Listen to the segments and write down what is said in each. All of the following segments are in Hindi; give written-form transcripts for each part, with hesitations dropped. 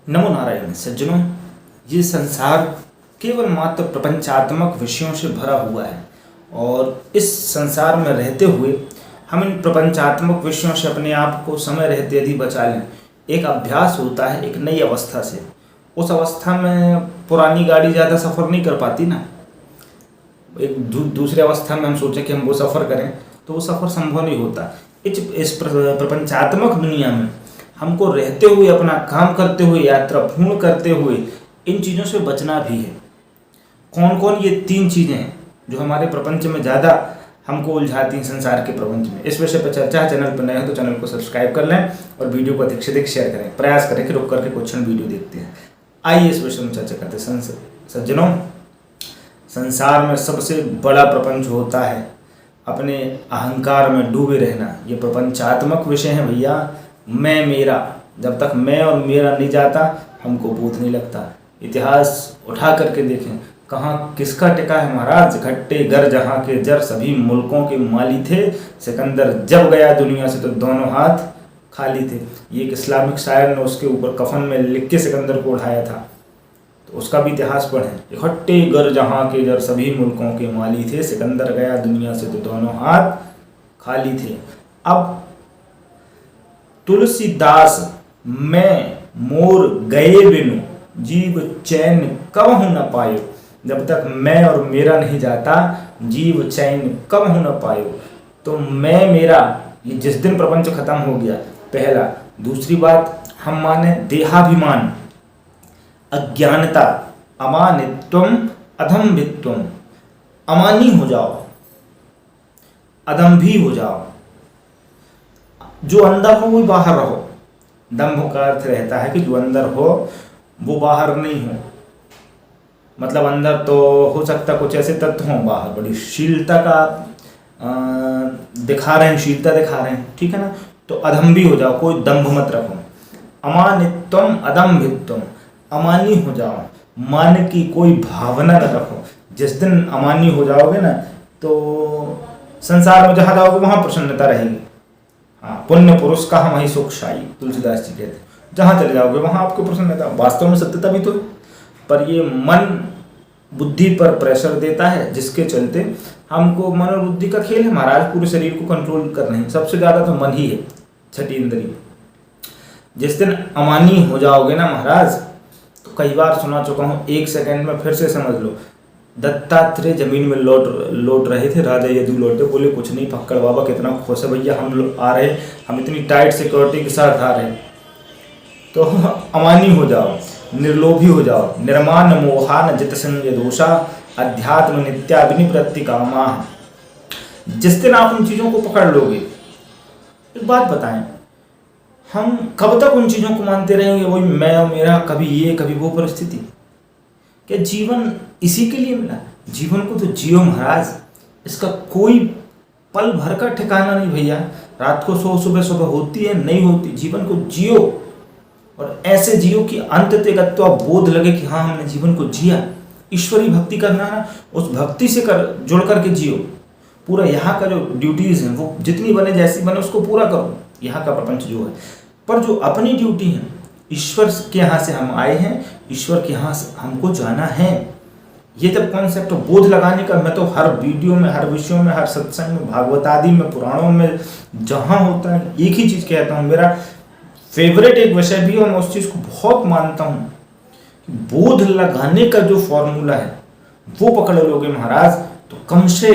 नमो नारायण सज्जनों, ये संसार केवल मात्र प्रपंचात्मक विषयों से भरा हुआ है और इस संसार में रहते हुए हम इन प्रपंचात्मक विषयों से अपने आप को समय रहते यदि बचा लें। एक अभ्यास होता है एक नई अवस्था से। उस अवस्था में पुरानी गाड़ी ज़्यादा सफ़र नहीं कर पाती ना। एक दूसरी अवस्था में हम सोचें कि हम वो सफ़र करें तो वो सफ़र संभव नहीं होता। इस प्रपंचात्मक दुनिया में हमको रहते हुए, अपना काम करते हुए, यात्रा पूर्ण करते हुए इन चीज़ों से बचना भी है। कौन कौन ये 3 चीज़ें हैं जो हमारे प्रपंच में ज़्यादा हमको उलझाती हैं संसार के प्रपंच में। इस विषय पर चर्चा है। चैनल पर नए हो तो चैनल को सब्सक्राइब कर लें और वीडियो को अधिक से अधिक शेयर करें। प्रयास करें कि रुक करके कुछ क्षण वीडियो देखते हैं। आइए इस विषय में चर्चा करते हैं। सज्जनों, संसार में सबसे बड़ा प्रपंच होता है अपने अहंकार में डूबे रहना। ये प्रपंचात्मक विषय है भैया। मैं मेरा, जब तक मैं और मेरा नहीं जाता हमको बोध नहीं लगता। इतिहास उठा करके देखें, कहाँ किसका टिका है महाराज। इकट्ठे गर जहाँ के जर सभी मुल्कों के माली थे। सिकंदर जब गया दुनिया से तो दोनों हाथ खाली थे। ये एक इस्लामिक शायर ने उसके ऊपर कफन में लिख के सिकंदर को उठाया था, तो उसका भी इतिहास पढ़ें। इकट्ठे गर जहाँ के जर सभी मुल्कों के माली थे। सिकंदर गया दुनिया से तो दोनों हाथ खाली थे। अब तुलसीदास मैं मोर गए बिनु जीव चैन कबहु न पायो। जब तक मैं और मेरा नहीं जाता जीव चैन कबहु न पायो। तो मैं मेरा ये जिस दिन प्रपंच खत्म हो गया, पहला। दूसरी बात, हम माने देहाभिमान, अज्ञानता, अमानित्वम अधम्भित्वम। अमानी हो जाओ, अदम्भी हो जाओ। जो अंदर हो वो बाहर रहो। दम्भ का अर्थ रहता है कि जो अंदर हो वो बाहर नहीं हो। मतलब अंदर तो हो सकता कुछ ऐसे तत्व हों, बाहर बड़ी शीलता का दिखा रहे हैं, शीलता दिखा रहे हैं, ठीक है ना। तो अदम्भी हो जाओ, कोई दम्भ मत रखो। अमानित्वम अदम्भित्वम, अमानी हो जाओ, मान की कोई भावना न रखो। जिस दिन अमानी हो जाओगे ना तो संसार में जहाँ जाओगे वहाँ प्रसन्नता रहेगी। हाँ, पुण्य पुरुष का हम ही सुखशाई, तुलसीदास जी कहते हैं। जहाँ चले जाओगे वहाँ आपको प्रसन्नता। वास्तव में सत्यता भी तो है, पर ये मन बुद्धि पर प्रेशर देता है, जिसके चलते हमको मन और बुद्धि का खेल है महाराज। पूरे शरीर को कंट्रोल करना है, सबसे ज़्यादा तो मन ही है, छठी इंद्रिय। जिस दिन अमानी हो जाओगे ना महाराज, तो कई बार सुना चुका हूँ, 1 सेकंड में फिर से समझ लो। दत्तात्रेय जमीन में लौट रहे थे, राजा यदु लौटे, बोले कुछ नहीं, फक्कड़ बाबा कितना खुश है भैया, हम लोग आ रहे, हम इतनी टाइट सिक्योरिटी के साथ आ रहे। तो अमानी हो जाओ, निर्लोभी हो जाओ। निर्माण मोहान जित संग दोषा अध्यात्म नित्याभिनिवृत्ति कामा। जिस दिन आप उन चीज़ों को पकड़ लोगे, एक बात बताएं, हम कब तक उन चीज़ों को मानते रहेंगे, वही मैं और मेरा, कभी ये कभी वो परिस्थिति। क्या जीवन इसी के लिए मिला? जीवन को तो जियो महाराज। इसका कोई पल भर का ठिकाना नहीं भैया। रात को सो, सुबह सुबह होती है, नहीं होती। जीवन को जियो और ऐसे जियो कि अंततः बोध लगे कि हाँ हमने जीवन को जिया। ईश्वरी भक्ति करना है, उस भक्ति से जुड़ करके जियो। पूरा यहाँ का जो ड्यूटीज़ हैं वो जितनी बने जैसी बने उसको पूरा करो, यहाँ का प्रपंच जो है। पर जो अपनी ड्यूटी है, ईश्वर के यहाँ से हम आए हैं, ईश्वर के यहाँ से हमको जाना है। ये जब कॉन्सेप्ट बोध लगाने का, मैं तो हर वीडियो में, हर विषयों में, हर सत्संग में, भागवत आदि में, पुराणों में जहाँ होता है एक ही चीज़ कहता हूँ। मेरा फेवरेट एक विषय भी है और मैं उस चीज़ को बहुत मानता हूँ कि बोध लगाने का जो फॉर्मूला है वो पकड़ लोगे महाराज, तो कम से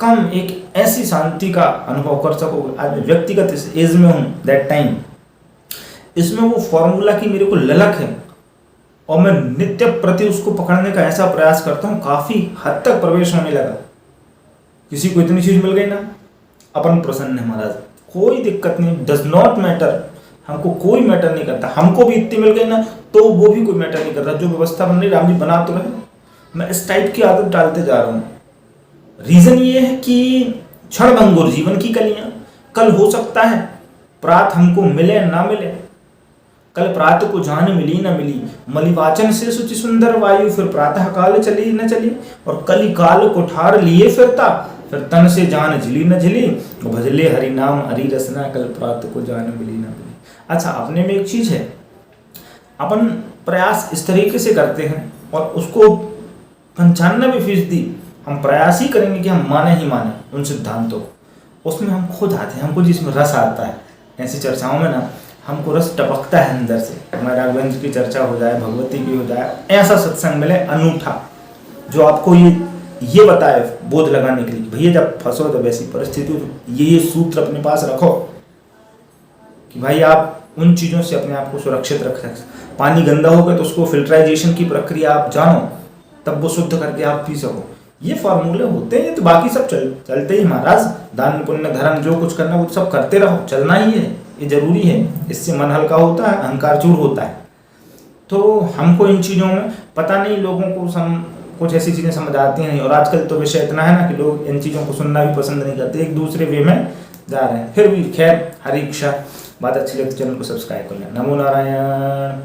कम एक ऐसी शांति का अनुभव कर सकोगे। आज मैं व्यक्तिगत इस एज में हूँ, दैट टाइम, इसमें वो फॉर्मूला की मेरे को ललक है और मैं नित्य प्रति उसको पकड़ने का ऐसा प्रयास करता हूँ। काफ़ी हद तक प्रवेश होने लगा। किसी को इतनी चीज़ मिल गई ना, अपन प्रसन्न है महाराज, कोई दिक्कत नहीं, डज नॉट मैटर। हमको कोई मैटर नहीं करता। हमको भी इतनी मिल गई ना तो वो भी कोई मैटर नहीं करता। जो व्यवस्था बन रही, राम जी बना तो रहे। मैं इस टाइप की आदत डालते जा रहा हूँ। रीज़न ये है कि क्षणभंगुर जीवन की कलियाँ, कल हो सकता है प्रात हमको मिले ना मिले। कल प्रात को जान मिली न मिली, मलिवाचन से सुचि सुंदर वायु, फिर प्रातः काल चली न चली, और कली काल को ठार लिए फिरता, फिर तन से जान झिली न झिली, भजले हरि नाम हरि रसना, कल प्रात को जान मिली न मिली। अच्छा, अपने में एक चीज है, अपन प्रयास इस तरीके से करते हैं और उसको 95% हम प्रयास ही करेंगे कि हम माने ही माने उन सिद्धांतों को, उसमें हम खो जाते हैं, हमको जिसमें रस आता है। ऐसी चर्चाओं में ना हमको रस टपकता है अंदर से, हमारे राघवेंद्र की चर्चा हो जाए, भगवती की हो जाए, ऐसा सत्संग मिले अनूठा जो आपको ये बताए बोध लगाने के लिए कि भैया जब फंसो जब ऐसी परिस्थिति हो तो ये सूत्र अपने पास रखो कि भाई आप उन चीज़ों से अपने आप को सुरक्षित रख सकते। पानी गंदा हो गया तो उसको फिल्टराइजेशन की प्रक्रिया आप जानो, तब वो शुद्ध करके आप पी सको। ये फार्मूले होते हैं, तो बाकी सब चलते ही महाराज, दान पुण्य धर्म जो कुछ करना वो सब करते रहो, चलना ही है, ये जरूरी है। इससे मन हल्का होता है, अहंकार चूर होता है। तो हमको इन चीज़ों में पता नहीं, लोगों को कुछ ऐसी चीज़ें समझ आती हैं नहीं, और आजकल तो विषय इतना है ना कि लोग इन चीज़ों को सुनना भी पसंद नहीं करते, एक दूसरे वे में जा रहे हैं। फिर भी खैर, हरी इच्छा, बात अच्छी लगी तो चैनल को सब्सक्राइब कर लें। नमो नारायण।